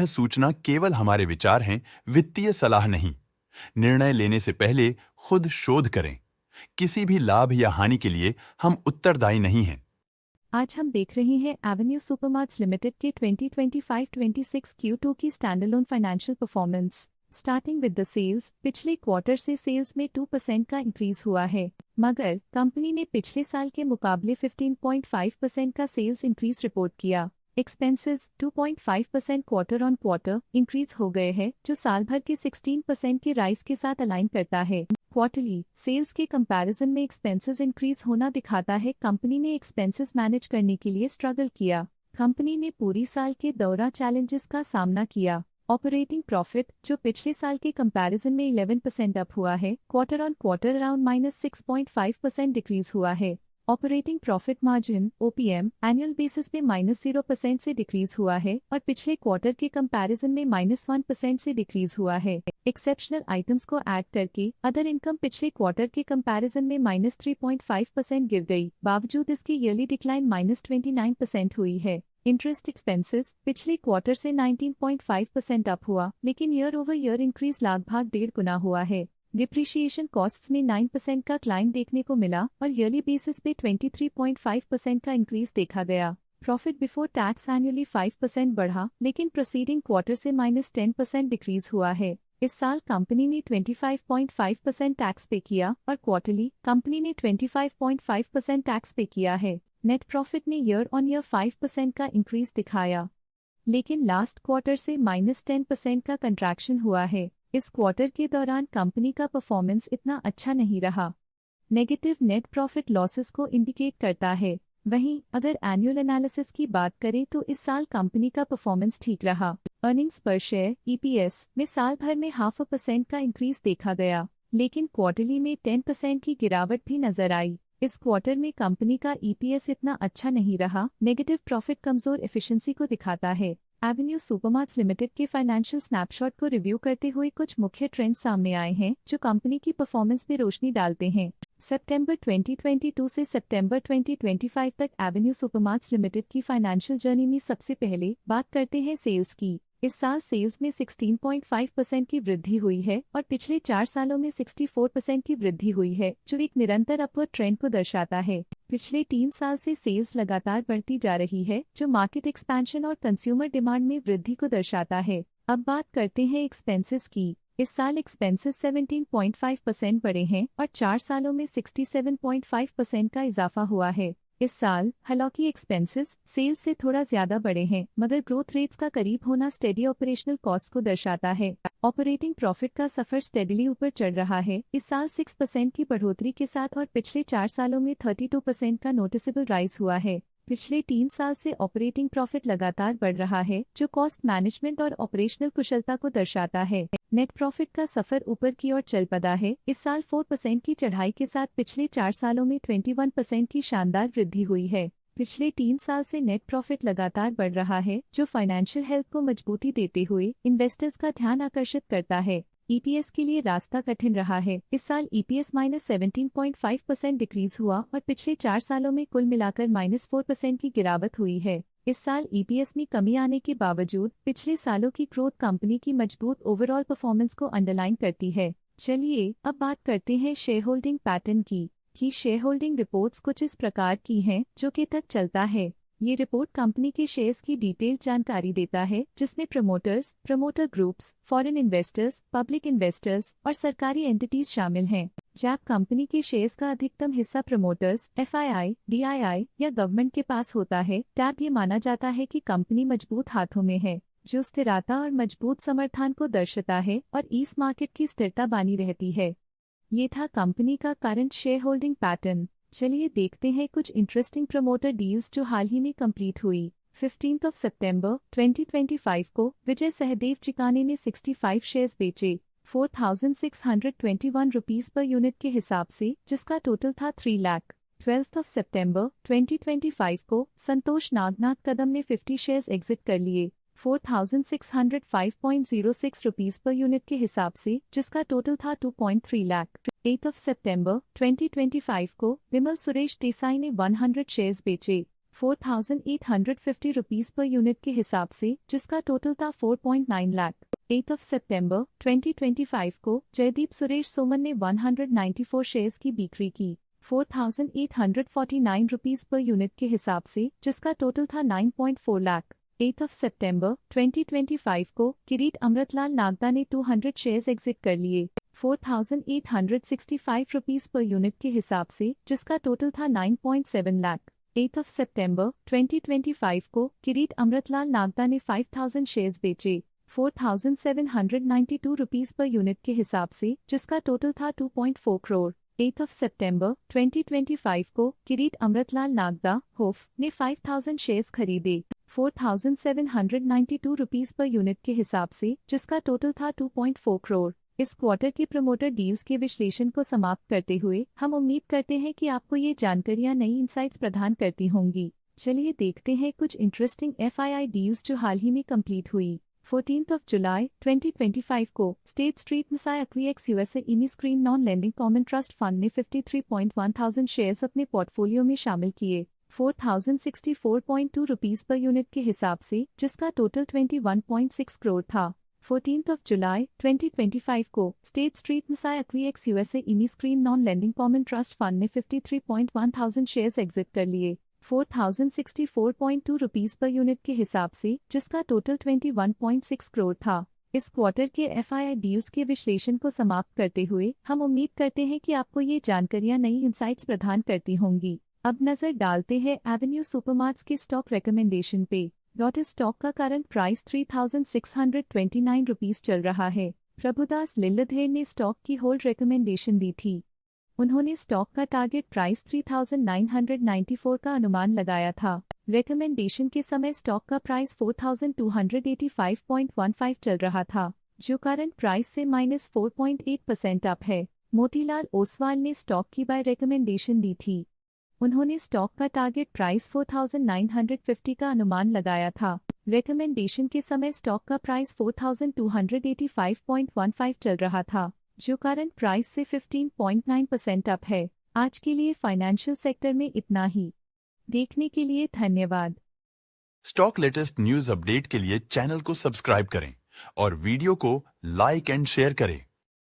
सूचना केवल हमारे विचार हैं, वित्तीय सलाह नहीं। निर्णय लेने से पहले खुद शोध करें। किसी भी लाभ या हानि के लिए हम उत्तरदायी नहीं हैं। आज हम देख रहे हैं एवेन्यू सुपरमार्ट्स लिमिटेड के 2025-26 Q2 की standalone financial performance. Starting with the sales, पिछले क्वार्टर से सेल्स में 2% का इंक्रीज हुआ है, मगर कंपनी ने पिछले साल के मुकाबले 15.5% का सेल्स इंक्रीज रिपोर्ट किया। Expenses 2.5% quarter on quarter increase हो गए हैं, जो साल भर के 16% के राइज के साथ अलाइन करता है। क्वार्टरली सेल्स के कंपैरिजन में एक्सपेंसेस इंक्रीज होना दिखाता है कंपनी ने एक्सपेंसेस मैनेज करने के लिए स्ट्रगल किया। कंपनी ने पूरी साल के दौरान चैलेंजेस का सामना किया। ऑपरेटिंग प्रॉफिट, जो पिछले साल के कंपैरिजन में 11% अप हुआ है, quarter on quarter around -6.5% decrease हुआ है। Operating profit margin OPM annual basis पे -0% से डिक्रीज हुआ है और पिछले क्वार्टर के कंपैरिजन में -1% से डिक्रीज हुआ है। एक्सेप्शनल आइटम्स को ऐड करके अदर इनकम पिछले क्वार्टर के कंपैरिजन में -3.5% गिर गई, बावजूद इसकी ईयरली डिक्लाइन -29% हुई है। इंटरेस्ट एक्सपेंसेस पिछले क्वार्टर से 19.5% अप हुआ, लेकिन ईयर ओवर ईयर इंक्रीज लगभग 1.5 गुना हुआ है। डिप्रिशिएशन कॉस्ट्स में 9% का क्लाइम देखने को मिला और ईयरली बेसिस पे 23.5% का इंक्रीज देखा गया। प्रॉफिट बिफोर टैक्स एनुअली 5% बढ़ा, लेकिन प्रोसीडिंग क्वार्टर से -10% डिक्रीज हुआ है। इस साल कंपनी ने 25.5% टैक्स पे किया और क्वार्टरली कंपनी ने 25.5% टैक्स पे किया है। नेट प्रॉफिट ने ईयर ऑन ईयर 5% का इंक्रीज दिखाया, लेकिन लास्ट क्वार्टर से -10% का कंट्रैक्शन हुआ है। इस क्वार्टर के दौरान कंपनी का परफॉर्मेंस इतना अच्छा नहीं रहा। नेगेटिव नेट प्रॉफिट लॉसेस को इंडिकेट करता है। वहीं अगर एनुअल एनालिसिस की बात करें तो इस साल कंपनी का परफॉर्मेंस ठीक रहा। अर्निंग्स पर शेयर EPS में साल भर में 0.5% का इंक्रीज देखा गया, लेकिन क्वार्टरली में 10% की गिरावट भी नजर आई। इस क्वार्टर में कंपनी का EPS इतना अच्छा नहीं रहा। नेगेटिव प्रॉफिट कमजोर एफिशिएंसी को दिखाता है। एवेन्यू सुपरमार्ट्स लिमिटेड के फाइनेंशियल स्नैपशॉट को रिव्यू करते हुए कुछ मुख्य ट्रेंड्स सामने आए हैं जो कंपनी की परफॉर्मेंस में रोशनी डालते हैं। सितंबर 2022 से सितंबर 2025 तक एवेन्यू सुपरमार्ट्स लिमिटेड की फाइनेंशियल जर्नी में सबसे पहले बात करते हैं सेल्स की। इस साल सेल्स में 16.5% की वृद्धि हुई है और पिछले 4 सालों में 64% की वृद्धि हुई है, जो एक निरंतर अपवर्ड ट्रेंड को दर्शाता है। पिछले 3 साल से सेल्स लगातार बढ़ती जा रही है, जो मार्केट एक्सपेंशन और कंज्यूमर डिमांड में वृद्धि को दर्शाता है। अब बात करते हैं एक्सपेंसेस की। इस साल एक्सपेंसेस 17.5% बढ़े हैं और 4 सालों में 67.5% का इजाफा हुआ है। इस साल हालांकि एक्सपेंसेस सेल्स से थोड़ा ज्यादा बढ़े हैं, मगर ग्रोथ रेट्स का करीब होना स्टेडी ऑपरेशनल कॉस्ट को दर्शाता है। ऑपरेटिंग प्रॉफिट का सफर स्टेडीली ऊपर चढ़ रहा है, इस साल 6% की बढ़ोतरी के साथ और पिछले 4 सालों में 32% का नोटिसेबल राइज हुआ है। पिछले 3 साल से ऑपरेटिंग प्रॉफिट लगातार बढ़ रहा है, जो कॉस्ट मैनेजमेंट और ऑपरेशनल कुशलता को दर्शाता है। नेट प्रॉफिट का सफर ऊपर की ओर चल पड़ा है, इस साल 4% की चढ़ाई के साथ पिछले 4 सालों में 21% की शानदार वृद्धि हुई है। पिछले 3 साल से नेट प्रॉफिट लगातार बढ़ रहा है, जो फाइनेंशियल हेल्थ को मजबूती देते हुए इन्वेस्टर्स का ध्यान आकर्षित करता है। EPS के लिए रास्ता कठिन रहा है, इस साल EPS -17.5% डिक्रीज हुआ और पिछले 4 सालों में कुल मिलाकर -4% की गिरावट हुई है। इस साल EPS में कमी आने के बावजूद पिछले सालों की ग्रोथ कंपनी की मजबूत ओवरऑल परफॉर्मेंस को अंडरलाइन करती है। चलिए अब बात करते हैं शेयर होल्डिंग पैटर्न की। शेयर होल्डिंग रिपोर्ट्स कुछ इस प्रकार की हैं जो कि तक चलता है। ये रिपोर्ट कंपनी के शेयर्स की डिटेल्ड जानकारी देता है, जिसमें promoters, promoter groups, foreign investors, public investors और सरकारी एंटिटीज शामिल हैं। जब कंपनी के शेयर्स का अधिकतम हिस्सा प्रमोटर्स, FII, DII या गवर्नमेंट के पास होता है, तब ये माना जाता है कि कंपनी मजबूत हाथों में है, जो स्थिरता और मजबूत समर्थन को दर्शाता है और इस मार्केट की स्थिरता बनी रहती है। ये था कंपनी का करंट शेयर होल्डिंग पैटर्न। चलिए देखते हैं कुछ इंटरेस्टिंग प्रमोटर डील्स जो हाल ही में कंप्लीट हुई। 15 सितंबर 2025 को विजय सहदेव चिकाने ने 65 शेयर्स बेचे 4,621 रुपीस पर यूनिट के हिसाब से, जिसका टोटल था 3 लाख। 12 सितंबर 2025 को संतोष नागनाथ कदम ने 50 शेयर्स एग्जिट कर लिए 4,605.06 रुपीस पर यूनिट के हिसाब से, जिसका टोटल था 2.3 लाख। 8 सितंबर 2025 को विमल सुरेश देसाई ने 100 शेयर्स बेचे 4,850 रुपीस पर यूनिट के हिसाब से, जिसका टोटल था 4.9 लाख। 8 सितंबर 2025 को जयदीप सुरेश सोमन ने 194 शेयर्स की बिक्री की 4,849 रुपीस पर यूनिट के हिसाब से, जिसका टोटल था 9.4 लाख। 8 सितंबर 2025 को किरीट अमृतलाल नागदा ने 200 शेयर्स एग्जिट कर लिए 4,865 रुपीस पर यूनिट के हिसाब से, जिसका टोटल था 9.7 लाख। 8 सितंबर 2025 को किरीट अमृतलाल नागदा ने 5,000 शेयर्स बेचे 4,792 रुपीस पर यूनिट के हिसाब से, जिसका टोटल था 2.4 करोड़। 8 सितंबर 2025 को किरीट अमृतलाल नागदा होफ ने 5,000 शेयर्स खरीदे 4,792 रुपीस पर यूनिट के हिसाब से, जिसका टोटल था 2.4 करोड़। इस क्वार्टर के प्रमोटर डील्स के विश्लेषण को समाप्त करते हुए हम उम्मीद करते हैं कि आपको ये जानकारियां नई इंसाइट्स प्रदान करती होंगी। चलिए देखते हैं कुछ इंटरेस्टिंग FII डील्स जो हाल ही में कंप्लीट हुई। 14 जुलाई 2025 को स्टेट स्ट्रीट मिसाई एक्वीएक्स USA Emmy screen non lending common trust fund ने 53.1,000 शेयर्स अपने पोर्टफोलियो में शामिल किए 4,064.2 रुपीस पर यूनिट के हिसाब से, जिसका टोटल 21.6 करोड़ था। 14 जुलाई 2025 को स्टेट स्ट्रीट मिसाई एक्वीएक्स USA Emmy screen non lending common trust fund ने 53.1,000 शेयर्स एग्जिट कर लिए 4,064.2 रुपीस पर यूनिट के हिसाब से, जिसका टोटल 21.6 करोड़ था। इस क्वार्टर के FII डील्स के विश्लेषण को समाप्त करते हुए हम उम्मीद करते हैं कि आपको ये जानकारियां नई इंसाइट्स प्रदान करती होंगी। अब नजर डालते हैं एवेन्यू सुपरमार्ट्स के स्टॉक रिकमेंडेशन पे। डॉट स्टॉक का करंट प्राइस 3,629 रुपीस चल रहा है। प्रभुदास लिल्लाधर ने स्टॉक की होल्ड रिकमेंडेशन दी थी। उन्होंने स्टॉक का टारगेट प्राइस 3,994 का अनुमान लगाया था। रिकमेंडेशन के समय स्टॉक का प्राइस 4,285.15 चल रहा था, जो करंट प्राइस से -4.8% अप है। मोतीलाल ओसवाल ने स्टॉक की बाय रिकमेंडेशन दी थी। उन्होंने स्टॉक का टारगेट प्राइस 4,950 का अनुमान लगाया था। रिकमेंडेशन के समय स्टॉक का प्राइस 4,285.15 चल रहा था, जो करंट प्राइस से 15.9% अप है। आज के लिए फाइनेंशियल सेक्टर में इतना ही। देखने के लिए धन्यवाद। स्टॉक लेटेस्ट न्यूज अपडेट के लिए चैनल को सब्सक्राइब करें और वीडियो को लाइक एंड शेयर करें।